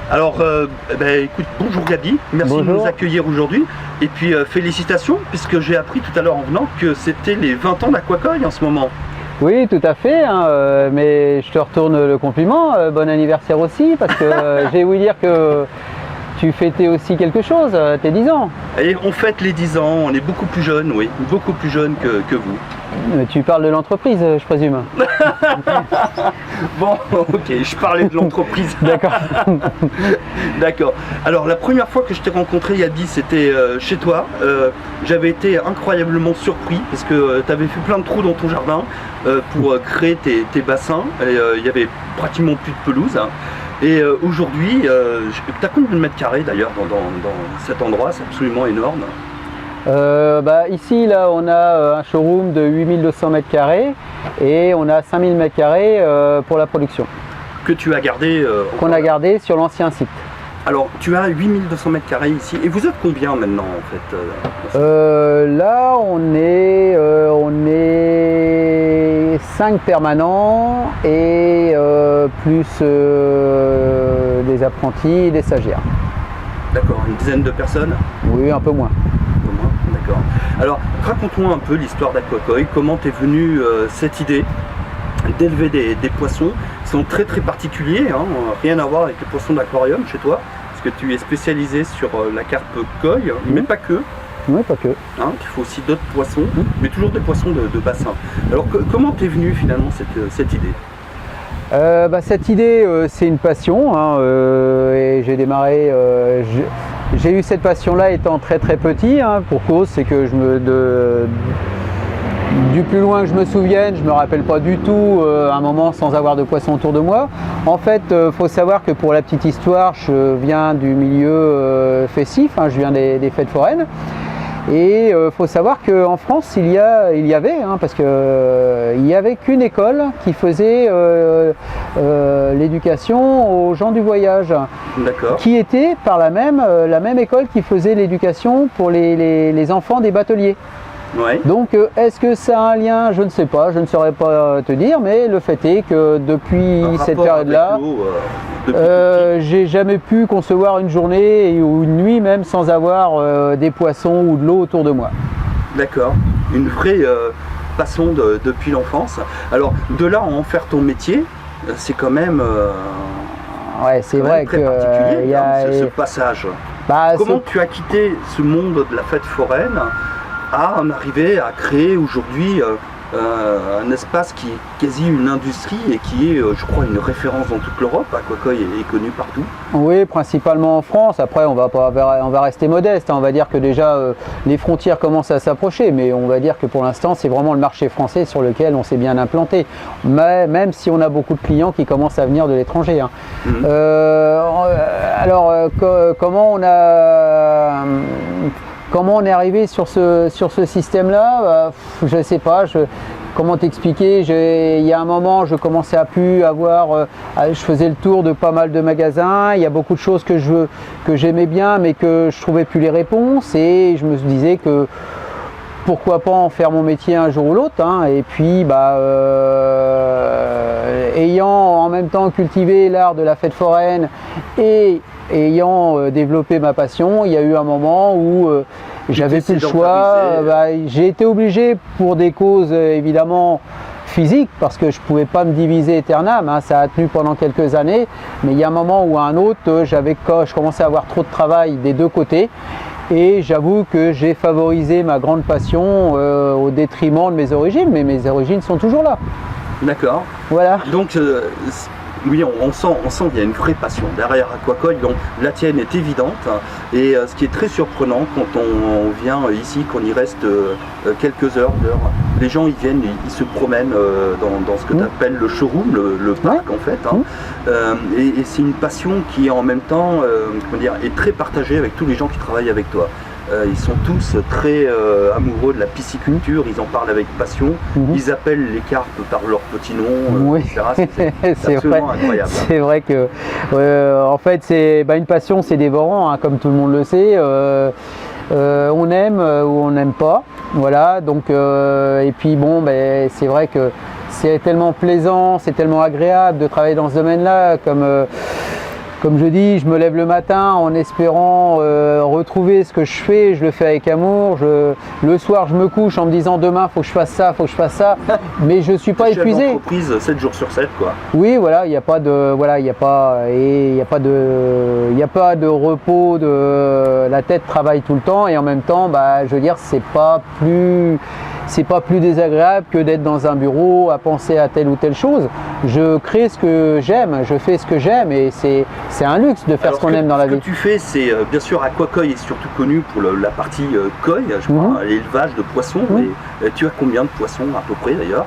Alors, écoute, bonjour Gabi, merci Bonjour. de nous accueillir aujourd'hui. Et puis félicitations, puisque j'ai appris tout à l'heure en venant que c'était les 20 ans d'Aquacoy en ce moment. Oui, tout à fait, hein, mais je te retourne le compliment. Bon anniversaire aussi, parce que j'ai ouï dire que tu fêtais aussi quelque chose, tes 10 ans. Et on fête les 10 ans, on est beaucoup plus jeunes, oui, beaucoup plus jeunes que vous. Tu parles de l'entreprise, je présume. Bon, ok, je parlais de l'entreprise. D'accord. D'accord. Alors, la première fois que je t'ai rencontré, Gabi, c'était chez toi. J'avais été incroyablement surpris parce que tu avais fait plein de trous dans ton jardin pour créer tes bassins. Il y avait pratiquement plus de pelouse. Et aujourd'hui, tu as combien de mètres carrés d'ailleurs dans cet endroit? C'est absolument énorme. Ici, là, on a un showroom de 8200 mètres carrés et on a 5000 mètres carrés pour la production. Que tu as gardé Qu'on a gardé sur l'ancien site. Alors, tu as 8200 mètres carrés ici. Et vous êtes combien maintenant en fait Là, on est 5 permanents et plus des apprentis et des stagiaires. D'accord, une dizaine de personnes? Oui, un peu moins. D'accord. Alors, raconte-moi un peu l'histoire d'Aquacoy. Comment t'es venue cette idée d'élever des poissons qui sont très très particuliers, hein, rien à voir avec les poissons d'aquarium chez toi, parce que tu es spécialisé sur la carpe koi, mais pas que. Oui, pas que. Hein, il faut aussi d'autres poissons, mais toujours des poissons de bassin. Alors, comment t'es venue finalement cette idée? Cette idée, c'est une passion, hein, et j'ai démarré. J'ai eu cette passion-là étant très très petit, hein, pour cause, c'est que du plus loin que je me souvienne, je ne me rappelle pas du tout un moment sans avoir de poissons autour de moi. En fait, faut savoir que pour la petite histoire, je viens du milieu festif, hein, je viens des fêtes foraines. Et faut savoir qu'en France, il y avait, hein, parce qu'il n'y avait qu'une école qui faisait l'éducation aux gens du voyage. D'accord. Qui était par la même école qui faisait l'éducation pour les enfants des bateliers. Ouais. Donc est-ce que ça a un lien? Je ne sais pas, je ne saurais pas te dire, mais le fait est que depuis cette période-là, j'ai jamais pu concevoir une journée ou une nuit même sans avoir des poissons ou de l'eau autour de moi. D'accord, une vraie passion depuis l'enfance. Alors de là à en faire ton métier, c'est quand même ouais, c'est vrai très que particulier, y a ce passage. Bah, Comment tu as quitté ce monde de la fête foraine à en arriver à créer aujourd'hui un espace qui est quasi une industrie et qui est, je crois, une référence dans toute l'Europe. Aquacoy est connu partout. Oui, principalement en France. Après, on va rester modeste, hein. On va dire que déjà les frontières commencent à s'approcher, mais on va dire que pour l'instant, c'est vraiment le marché français sur lequel on s'est bien implanté. Mais, même si on a beaucoup de clients qui commencent à venir de l'étranger, hein. Comment on est arrivé sur ce système-là? Je ne sais pas. Comment t'expliquer? Il y a un moment, je commençais à plus avoir. Je faisais le tour de pas mal de magasins. Il y a beaucoup de choses que j'aimais bien, mais que je trouvais plus les réponses. Et je me disais que pourquoi pas en faire mon métier un jour ou l'autre, hein. Et puis, ayant en même temps cultivé l'art de la fête foraine et ayant développé ma passion, il y a eu un moment où j'avais plus le choix. J'ai été obligé pour des causes évidemment physiques, parce que je ne pouvais pas me diviser aeternam, hein, ça a tenu pendant quelques années, mais il y a un moment ou un autre, je commençais à avoir trop de travail des deux côtés. Et j'avoue que j'ai favorisé ma grande passion au détriment de mes origines, mais mes origines sont toujours là. D'accord. Voilà. Donc, oui, on sent qu'il y a une vraie passion derrière Aquacoy. Donc, la tienne est évidente. Et ce qui est très surprenant quand on vient ici, qu'on y reste quelques heures, les gens ils viennent, ils se promènent dans ce que tu appelles le showroom, le parc en fait. Hein. Et c'est une passion qui en même temps est très partagée avec tous les gens qui travaillent avec toi. Ils sont tous très amoureux de la pisciculture, ils en parlent avec passion, ils appellent les carpes par leur petit nom, etc. C'est absolument incroyable. C'est vrai que, en fait, une passion, c'est dévorant, hein, comme tout le monde le sait. On aime ou on n'aime pas, voilà. Donc, et puis bon, c'est vrai que c'est tellement plaisant, c'est tellement agréable de travailler dans ce domaine-là, comme je dis, je me lève le matin en espérant retrouver ce que je fais, je le fais avec amour. Le soir, je me couche en me disant demain, il faut que je fasse ça, il faut que je fasse ça, mais je ne suis pas épuisé. Entreprise 7 jours sur 7, quoi. Oui, voilà, il n'y a pas de, voilà, il n'y a pas de repos, la tête travaille tout le temps et en même temps, je veux dire, c'est pas plus désagréable que d'être dans un bureau à penser à telle ou telle chose. Je crée ce que j'aime, je fais ce que j'aime et c'est un luxe de faire ce qu'on aime dans la vie. Ce que tu fais, c'est bien sûr Aquacoy est surtout connu pour la partie koi, je crois, l'élevage de poissons. Et tu as combien de poissons à peu près d'ailleurs?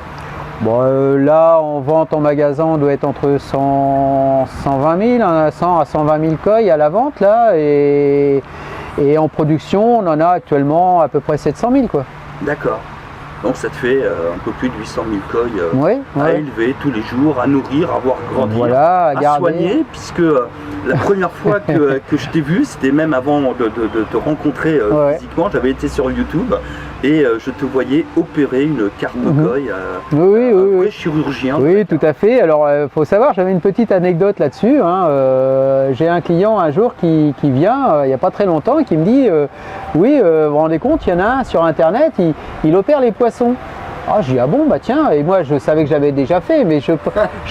Bon, là, en vente en magasin, on doit être entre 120 000, 100 à 120 000 koi à la vente là, et en production, on en a actuellement à peu près 700 000 quoi. D'accord. Donc ça te fait un peu plus de 800 000 koi à élever tous les jours, à nourrir, à voir grandir, voilà, à soigner, puisque la première fois que je t'ai vu, c'était même avant de te rencontrer physiquement, j'avais été sur YouTube et je te voyais opérer une carpe koi, un vrai chirurgien. Oui, tout à fait. Alors, faut savoir, j'avais une petite anecdote là-dessus. J'ai un client un jour qui vient, il n'y a pas très longtemps, et qui me dit oui, vous vous rendez compte, il y en a un sur Internet, il opère les poissons. Ah, je dis ah bon, bah tiens, et moi je savais que j'avais déjà fait, mais je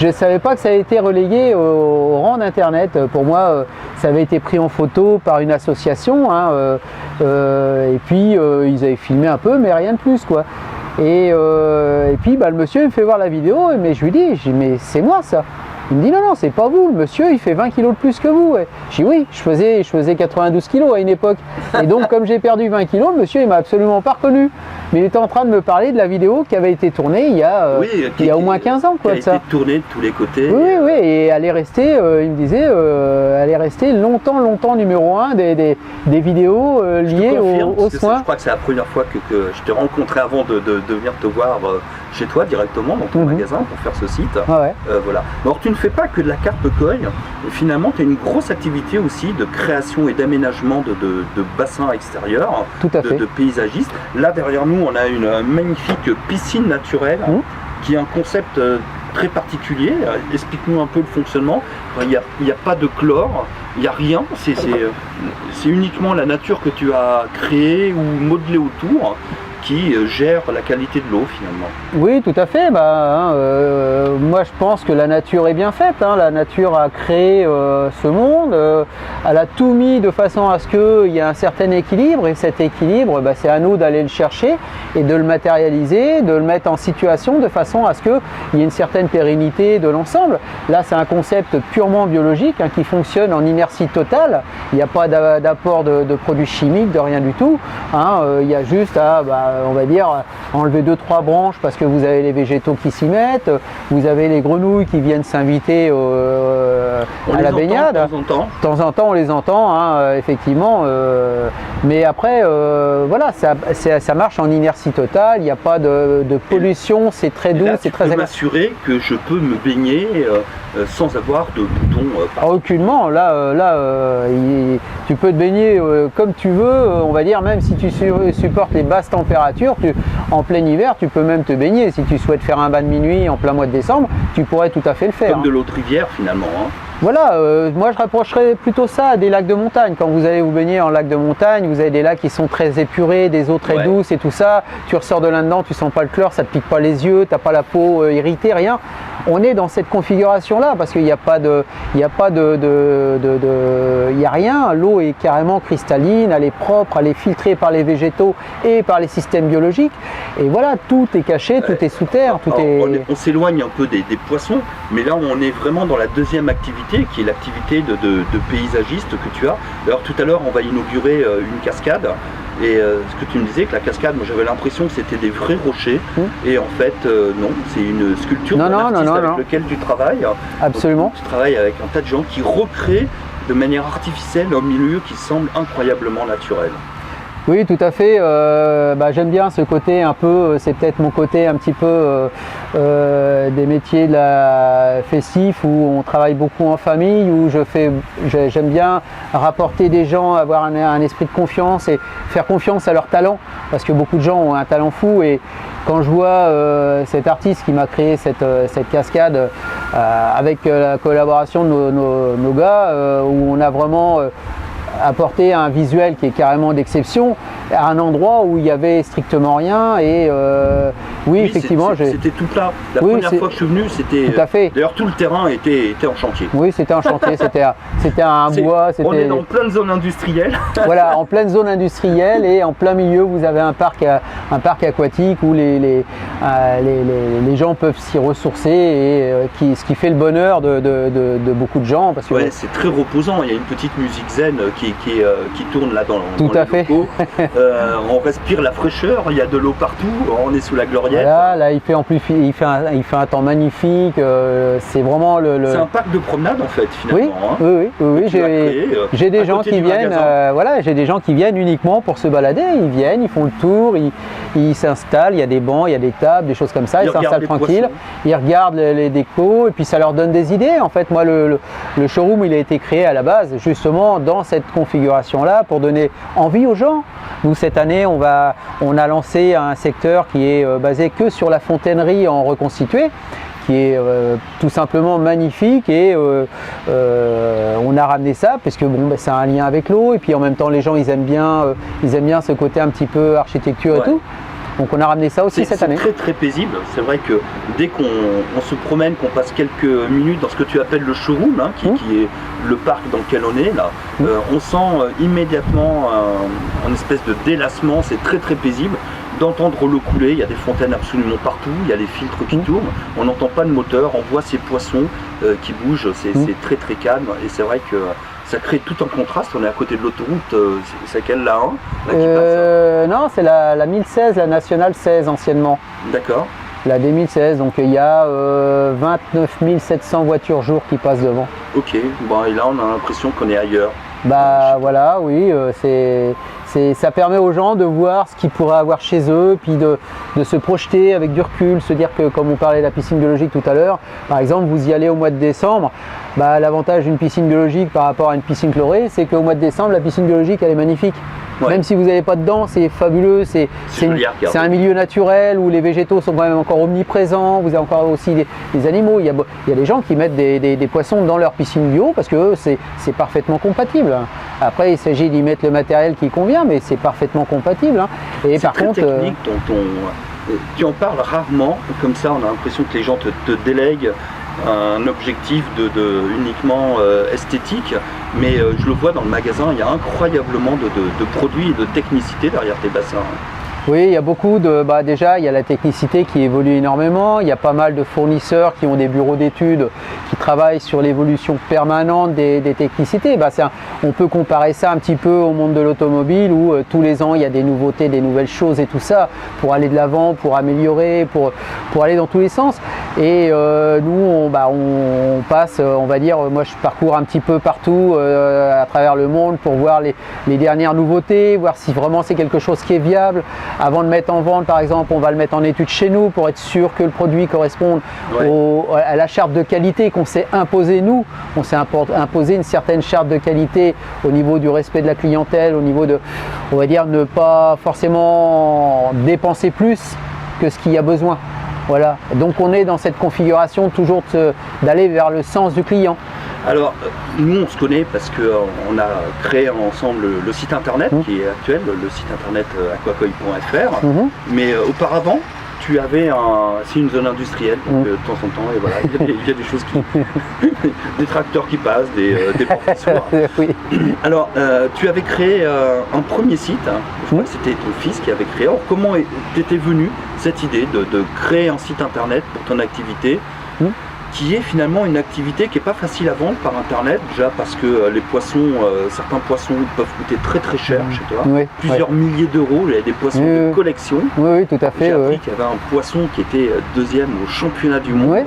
ne savais pas que ça avait été relégué au rang d'Internet. Pour moi, ça avait été pris en photo par une association, et puis ils avaient filmé un peu, mais rien de plus quoi. Et puis le monsieur il me fait voir la vidéo, mais je lui dis mais c'est moi ça. Il me dit non, c'est pas vous, le monsieur il fait 20 kilos de plus que vous. Je dis oui, je faisais 92 kilos à une époque. Et donc comme j'ai perdu 20 kilos, le monsieur il m'a absolument pas reconnu. Mais il était en train de me parler de la vidéo qui avait été tournée il y a au moins 15 ans. Quoi, qui a été tournée de tous les côtés. Oui, et elle est restée, il me disait, elle est restée longtemps numéro 1 des vidéos liées aux soins. Je crois que c'est la première fois que je t'ai rencontré avant de venir te voir chez toi directement dans ton magasin pour faire ce site. Voilà. Alors tu ne fais pas que de la carpe koi, finalement tu as une grosse activité aussi de création et d'aménagement de bassins extérieurs, de paysagistes. Là derrière nous on a une magnifique piscine naturelle qui est un concept très particulier. Explique-nous un peu le fonctionnement. Il n'y a pas de chlore, il n'y a rien, c'est uniquement la nature que tu as créée ou modelée autour qui gère la qualité de l'eau finalement. Oui, tout à fait. Moi je pense que la nature est bien faite. La nature a créé ce monde, elle a tout mis de façon à ce qu'il y ait un certain équilibre, et cet équilibre, c'est à nous d'aller le chercher et de le matérialiser, de le mettre en situation de façon à ce qu'il y ait une certaine pérennité de l'ensemble. Là c'est un concept purement biologique qui fonctionne en inertie totale. Il n'y a pas d'apport de produits chimiques, de rien du tout. Il y a juste à on va dire enlever 2-3 branches parce que vous avez les végétaux qui s'y mettent, vous avez les grenouilles qui viennent s'inviter à la baignade. De temps en temps on les entend, effectivement, mais après voilà, ça marche en inertie totale, il n'y a pas de pollution, c'est très doux, c'est très agréable. M'assurer que je peux me baigner sans avoir de boutons. Aucunement, tu peux te baigner comme tu veux, on va dire, même si tu supportes les basses températures, en plein hiver, tu peux même te baigner. Si tu souhaites faire un bain de minuit en plein mois de décembre, tu pourrais tout à fait le faire. Comme de l'eau de rivière finalement. Voilà, moi je rapprocherais plutôt ça à des lacs de montagne. Quand vous allez vous baigner en lac de montagne, vous avez des lacs qui sont très épurés, des eaux très douces et tout ça. Tu ressors de là-dedans, tu sens pas le chlore, ça te pique pas les yeux, t'as pas la peau irritée, rien. On est dans cette configuration-là parce qu'il n'y a pas de, il y a rien. L'eau est carrément cristalline, elle est propre, elle est filtrée par les végétaux et par les systèmes biologiques. Et voilà, tout est caché, tout est sous terre, On s'éloigne un peu des poissons, mais là on est vraiment dans la deuxième activité, qui est l'activité de paysagiste que tu as. D'ailleurs tout à l'heure on va inaugurer une cascade. Et ce que tu me disais, que la cascade, moi j'avais l'impression que c'était des vrais rochers, et en fait non, c'est une sculpture d'un artiste avec lequel tu travailles. Absolument. Donc, tu travailles avec un tas de gens qui recréent de manière artificielle un milieu qui semble incroyablement naturel. Oui, tout à fait. J'aime bien ce côté un peu, c'est peut-être mon côté un petit peu des métiers de la festif où on travaille beaucoup en famille, où j'aime bien rapporter des gens, avoir un esprit de confiance et faire confiance à leur talent, parce que beaucoup de gens ont un talent fou. Et quand je vois cet artiste qui m'a créé cette cascade avec la collaboration de nos gars, où on a vraiment apporter un visuel qui est carrément d'exception à un endroit où il n'y avait strictement rien. Et oui, effectivement, c'était tout plat. La première fois que je suis venu, c'était tout à fait. D'ailleurs, tout le terrain était en chantier. Oui, c'était un chantier, c'était un bois. On est dans pleine zone industrielle. Voilà, en pleine zone industrielle, et en plein milieu, vous avez un parc aquatique où les gens peuvent s'y ressourcer, et ce qui fait le bonheur de beaucoup de gens. Parce que ouais, c'est très reposant. Il y a une petite musique zen qui tourne là dans tout à fait. On respire la fraîcheur, il y a de l'eau partout, on est sous la gloriette. Voilà, là il fait un temps magnifique, c'est vraiment c'est un parc de promenade en fait finalement. Oui, j'ai des gens qui viennent, j'ai des gens qui viennent uniquement pour se balader, ils viennent, ils font le tour, ils s'installent, il y a des bancs, il y a des tables, des choses comme ça, ils s'installent tranquilles, ils regardent les décos, et puis ça leur donne des idées. En fait, moi le showroom il a été créé à la base justement dans cette configuration là pour donner envie aux gens. Nous cette année on a lancé un secteur qui est basé que sur la fontainerie en reconstitué, qui est tout simplement magnifique, et on a ramené ça parce que c'est un lien avec l'eau, et puis en même temps les gens ils aiment bien ce côté un petit peu architecture et tout. Donc on a ramené ça aussi cette année. C'est très très paisible. C'est vrai que dès qu'on se promène, qu'on passe quelques minutes dans ce que tu appelles le showroom, qui est le parc dans lequel on est là, on sent immédiatement un espèce de délassement. C'est très très paisible d'entendre l'eau couler. Il y a des fontaines absolument partout, il y a les filtres qui tournent, on n'entend pas de moteur, on voit ces poissons qui bougent. C'est très très calme, et c'est vrai que ça crée tout un contraste. On est à côté de l'autoroute, c'est laquelle, la 1 Non, c'est la 1016, la nationale 16 anciennement. D'accord. La 2016, donc il y a 29 700 voitures jour qui passent devant. Ok, bon, et là on a l'impression qu'on est ailleurs. Voilà, oui, ça permet aux gens de voir ce qu'ils pourraient avoir chez eux, puis de se projeter avec du recul, se dire que, comme on parlait de la piscine biologique tout à l'heure, par exemple, vous y allez au mois de décembre, l'avantage d'une piscine biologique par rapport à une piscine chlorée, c'est qu'au mois de décembre, la piscine biologique, elle est magnifique. Ouais. Même si vous n'avez pas dedans, c'est fabuleux, c'est un milieu naturel où les végétaux sont quand même encore omniprésents, vous avez encore aussi des animaux. Il y a des gens qui mettent des poissons dans leur piscine bio parce que c'est parfaitement compatible. Après, il s'agit d'y mettre le matériel qui convient, mais c'est parfaitement compatible. Et par contre, technique tu en parles rarement, comme ça on a l'impression que les gens te délèguent un objectif uniquement esthétique, mais je le vois dans le magasin, il y a incroyablement de produits et de technicité derrière tes bassins. Oui, il y a beaucoup déjà il y a la technicité qui évolue énormément, il y a pas mal de fournisseurs qui ont des bureaux d'études qui travaillent sur l'évolution permanente des technicités. On peut comparer ça un petit peu au monde de l'automobile où tous les ans il y a des nouveautés, des nouvelles choses et tout ça pour aller de l'avant, pour améliorer, pour aller dans tous les sens. Et nous on passe, on va dire, moi je parcours un petit peu partout à travers le monde pour voir les dernières nouveautés, voir si vraiment c'est quelque chose qui est viable. Avant de mettre en vente, par exemple, on va le mettre en étude chez nous pour être sûr que le produit corresponde à la charte de qualité qu'on s'est imposée nous. On s'est imposé une certaine charte de qualité au niveau du respect de la clientèle, au niveau de, on va dire, ne pas forcément dépenser plus que ce qu'il y a besoin. Voilà. Donc on est dans cette configuration toujours d'aller vers le sens du client. Alors, nous on se connaît parce qu'on a créé ensemble le site internet qui est actuel, le site internet aquacoil.fr, mais auparavant, tu avais c'est une zone industrielle, donc de temps en temps, et voilà, il y a des choses des tracteurs qui passent, des professeurs. Oui. Alors, tu avais créé un premier site, je crois que c'était ton fils qui avait créé. Alors, comment t'étais venue cette idée de créer un site internet pour ton activité qui est finalement une activité qui n'est pas facile à vendre par internet, déjà parce que les poissons, certains poissons peuvent coûter très très cher chez toi, plusieurs milliers d'euros, il y a des poissons de collection. Oui, tout à fait. J'ai appris qu'il y avait un poisson qui était deuxième au championnat du monde.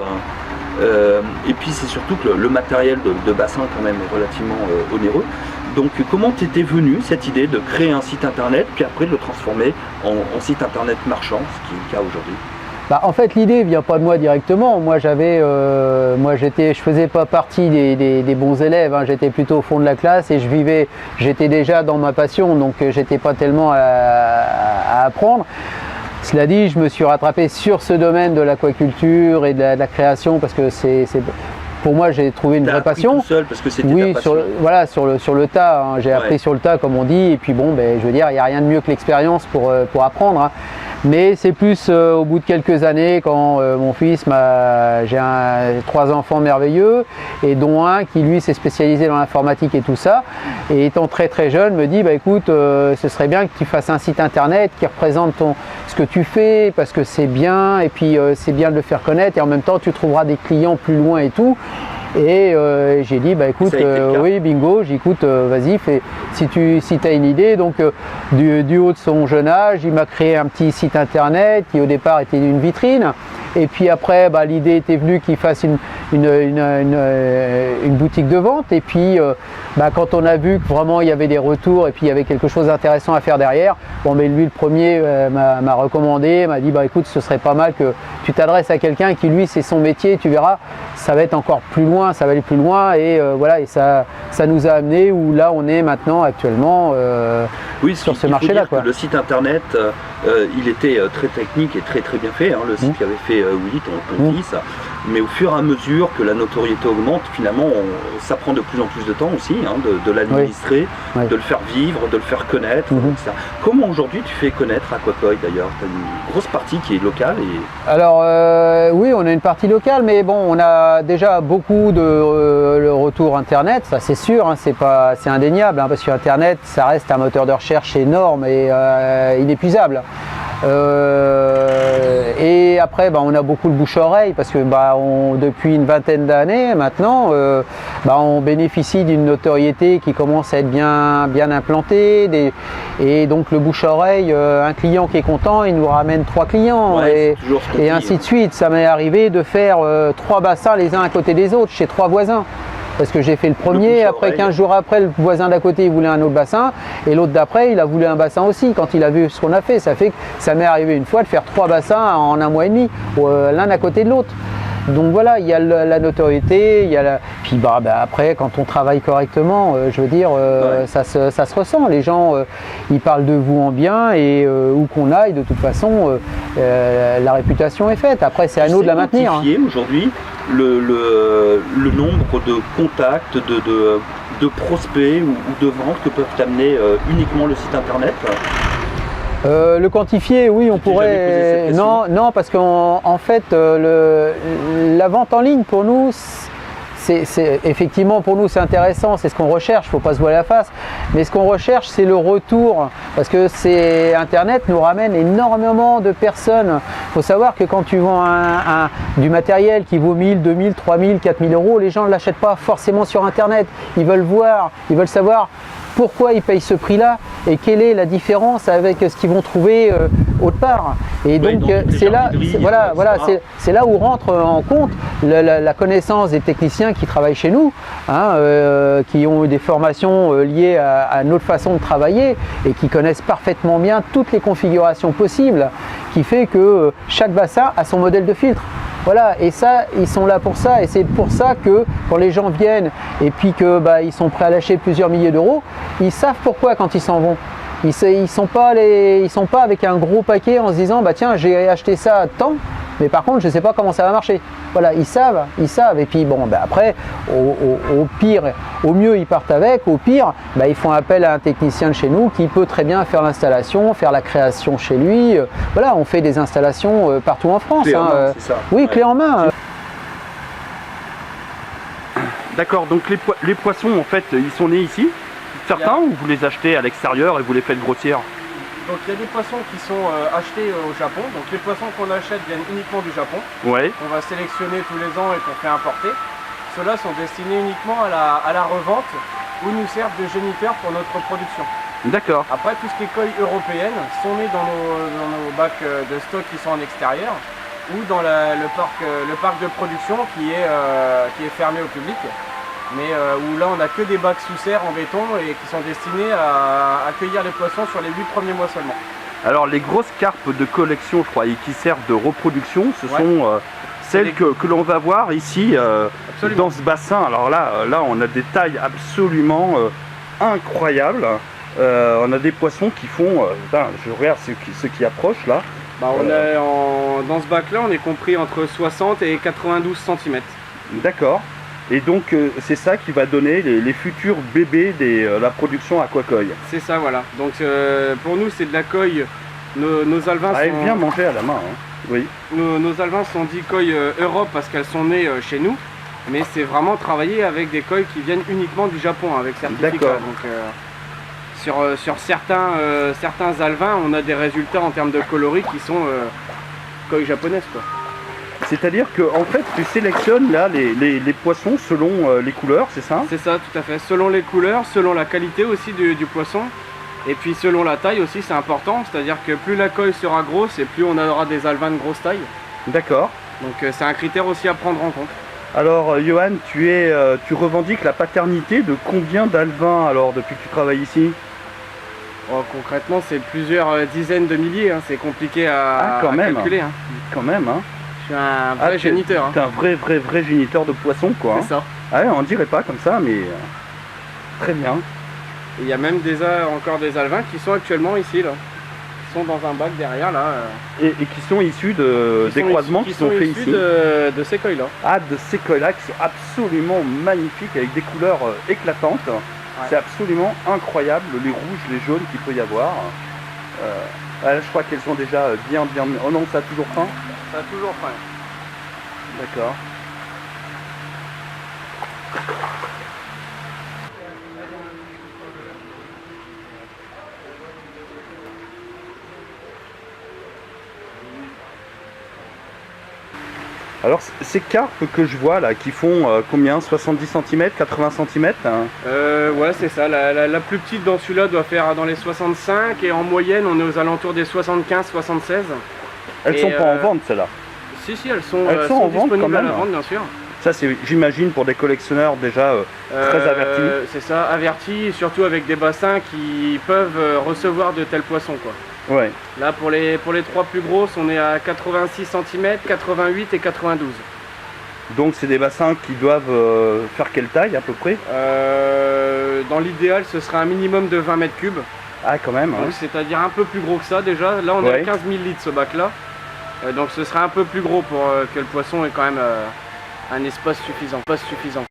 Et puis c'est surtout que le matériel de bassin quand même est relativement onéreux. Donc comment t'étais venu cette idée de créer un site internet, puis après de le transformer en site internet marchand, ce qui est le cas aujourd'hui? Bah, en fait, l'idée vient pas de moi directement. Moi, je faisais pas partie des bons élèves, hein. J'étais plutôt au fond de la classe et j'étais déjà dans ma passion, donc j'étais pas tellement à apprendre. Cela dit, je me suis rattrapé sur ce domaine de l'aquaculture et de la création parce que pour moi, j'ai trouvé une vraie passion. Tout seul parce que c'était oui, ta passion. voilà, sur le tas, hein. J'ai appris sur le tas, comme on dit. Et puis bon, je veux dire, il n'y a rien de mieux que l'expérience pour apprendre, hein. Mais c'est plus au bout de quelques années, quand mon fils j'ai 3 enfants merveilleux, et dont un qui lui s'est spécialisé dans l'informatique et tout ça. Et étant très très jeune, me dit, écoute, ce serait bien que tu fasses un site internet qui représente ce que tu fais, parce que c'est bien, et puis c'est bien de le faire connaître, et en même temps tu trouveras des clients plus loin et tout. Et j'ai dit, écoute, oui, bingo, j'écoute, vas-y, si tu as une idée. Donc du haut de son jeune âge, il m'a créé un petit site internet qui au départ était une vitrine. Et puis après, l'idée était venue qu'il fasse une boutique de vente. Et puis quand on a vu que vraiment il y avait des retours et puis il y avait quelque chose d'intéressant à faire derrière, lui le premier m'a recommandé, m'a dit, écoute, ce serait pas mal que tu t'adresses à quelqu'un qui lui c'est son métier, tu verras, ça va être encore plus loin, ça va aller plus loin. Et voilà, et ça nous a amené où là on est maintenant actuellement sur ce marché-là. Le site internet, il était très technique et très très bien fait, hein, le site qu'avait fait Willy, ton fils. Mais au fur et à mesure que la notoriété augmente, finalement, ça prend de plus en plus de temps aussi, hein, de l'administrer, de le faire vivre, de le faire connaître, etc. Comment aujourd'hui tu fais connaître Aquakoi d'ailleurs? Tu as une grosse partie qui est locale Alors oui, on a une partie locale, mais bon, on a déjà beaucoup de retours internet, ça c'est sûr, hein, c'est indéniable, hein, parce que internet, ça reste un moteur de recherche énorme et inépuisable. Et après, on a beaucoup de bouche-oreille parce que depuis une vingtaine d'années maintenant, on bénéficie d'une notoriété qui commence à être bien implantée. Et donc le bouche-oreille, un client qui est content, il nous ramène 3 clients et ainsi de suite. Ça m'est arrivé de faire 3 bassins les uns à côté des autres chez 3 voisins. Parce que j'ai fait le premier, après 15 jours après, le voisin d'à côté il voulait un autre bassin, et l'autre d'après il a voulu un bassin aussi, quand il a vu ce qu'on a fait. Ça fait que ça m'est arrivé une fois de faire 3 bassins en 1 mois et demi, l'un à côté de l'autre. Donc voilà, il y a la notoriété, il y a puis après quand on travaille correctement, je veux dire, ça se ressent. Les gens ils parlent de vous en bien et où qu'on aille, de toute façon, la réputation est faite. Après c'est à nous de la maintenir. Aujourd'hui le nombre de contacts, de prospects ou de ventes que peuvent amener uniquement le site internet? Le quantifier, oui, on pourrait. Non, parce qu'en fait, la vente en ligne pour nous, effectivement pour nous c'est intéressant, c'est ce qu'on recherche, il ne faut pas se voiler la face, mais ce qu'on recherche c'est le retour, parce que Internet nous ramène énormément de personnes. Il faut savoir que quand tu vends du matériel qui vaut 1000, 2000, 3000, 4000 euros, les gens ne l'achètent pas forcément sur Internet, ils veulent savoir pourquoi ils payent ce prix-là et quelle est la différence avec ce qu'ils vont trouver autre part. Et donc c'est là où rentre en compte la connaissance des techniciens qui travaillent chez nous, hein, qui ont eu des formations liées à notre façon de travailler et qui connaissent parfaitement bien toutes les configurations possibles, qui fait que chaque bassin a son modèle de filtre. Voilà, et ça, ils sont là pour ça, et c'est pour ça que quand les gens viennent et puis que ils sont prêts à lâcher plusieurs milliers d'euros, ils savent pourquoi quand ils s'en vont. Ils sont pas avec un gros paquet en se disant tiens, j'ai acheté ça à temps, mais par contre je ne sais pas comment ça va marcher. Voilà, ils savent. Et puis après, au pire, au mieux ils partent avec, au pire, ils font appel à un technicien de chez nous qui peut très bien faire l'installation, faire la création chez lui. Voilà, on fait des installations partout en France. Clé en main, c'est ça. Oui, clé en main. D'accord, donc les poissons en fait, ils sont nés ici, certains, ou vous les achetez à l'extérieur et vous les faites grossir? Donc il y a des poissons qui sont achetés au Japon. Donc les poissons qu'on achète viennent uniquement du Japon. Ouais. On va sélectionner tous les ans et qu'on fait importer. Ceux-là sont destinés uniquement à la revente ou nous servent de géniteurs pour notre production. D'accord. Après, tout ce qui est coilles européennes sont nés dans nos bacs de stock qui sont en extérieur ou dans le parc de production qui est fermé au public. mais où là on a que des bacs sous serre en béton et qui sont destinés à accueillir les poissons sur les 8 premiers mois seulement. Alors les grosses carpes de collection, je crois, et qui servent de reproduction, ce Ouais. sont celles que l'on va voir ici Absolument. dans ce bassin. Alors là, on a des tailles absolument incroyables. On a des poissons qui font, je regarde ceux qui approchent là. Bah, dans ce bac là on est compris entre 60 et 92 cm. D'accord. Et donc c'est ça qui va donner les futurs bébés de la production aquacoy. C'est ça, voilà. Donc pour nous c'est de la coille. Nos alevins Ah, elle sont... vient manger à la main. Hein. Oui. Nos alevins sont dit coilles Europe parce qu'elles sont nées chez nous, mais c'est vraiment travailler avec des coilles qui viennent uniquement du Japon avec certificat. D'accord. Donc sur certains alevins, on a des résultats en termes de coloris qui sont coilles japonaises, quoi. C'est-à-dire que en fait tu sélectionnes là les poissons selon les couleurs, c'est ça? C'est ça, tout à fait. Selon les couleurs, selon la qualité aussi du poisson, et puis selon la taille aussi, c'est important. C'est-à-dire que plus la coille sera grosse, et plus on aura des alevins de grosse taille. D'accord. Donc c'est un critère aussi à prendre en compte. Alors Johan, tu revendiques la paternité de combien d'alevins alors depuis que tu travailles ici? Oh, concrètement, c'est plusieurs dizaines de milliers, hein. C'est compliqué à calculer. Hein. Quand même, hein. Je suis un vrai géniteur. T'es un vrai géniteur de poissons, quoi. C'est ça. Ah ouais, on dirait pas comme ça, mais très bien. Et il y a même encore des alevins qui sont actuellement ici, là. Qui sont dans un bac derrière, là. Et qui sont issus des croisements qui sont faits ici. De ces coilles-là. Ah, de ces coilles-là qui sont absolument magnifiques, avec des couleurs éclatantes. Ouais. C'est absolument incroyable, les rouges, les jaunes qu'il peut y avoir. Là, je crois qu'elles sont déjà bien... Oh non, ça a toujours faim? Ça a toujours faim. D'accord. Alors ces carpes que je vois là, qui font combien? 70 cm, 80 cm hein? Ouais, c'est ça. La plus petite dans celui-là doit faire dans les 65 et en moyenne on est aux alentours des 75-76. Elles sont pas en vente celles-là? Si, elles sont en vente disponibles quand même. À la vente, bien sûr. Ça c'est, j'imagine, pour des collectionneurs déjà très avertis. C'est ça, avertis, surtout avec des bassins qui peuvent recevoir de tels poissons, quoi. Ouais. Là pour les 3 plus grosses, on est à 86 cm, 88 et 92. Donc c'est des bassins qui doivent faire quelle taille à peu près? Dans l'idéal, ce serait un minimum de 20 mètres cubes. Ah quand même. Donc c'est-à-dire un peu plus gros que ça déjà. Là on est à 15 000 litres ce bac-là. Donc ce serait un peu plus gros pour que le poisson ait quand même un espace suffisant.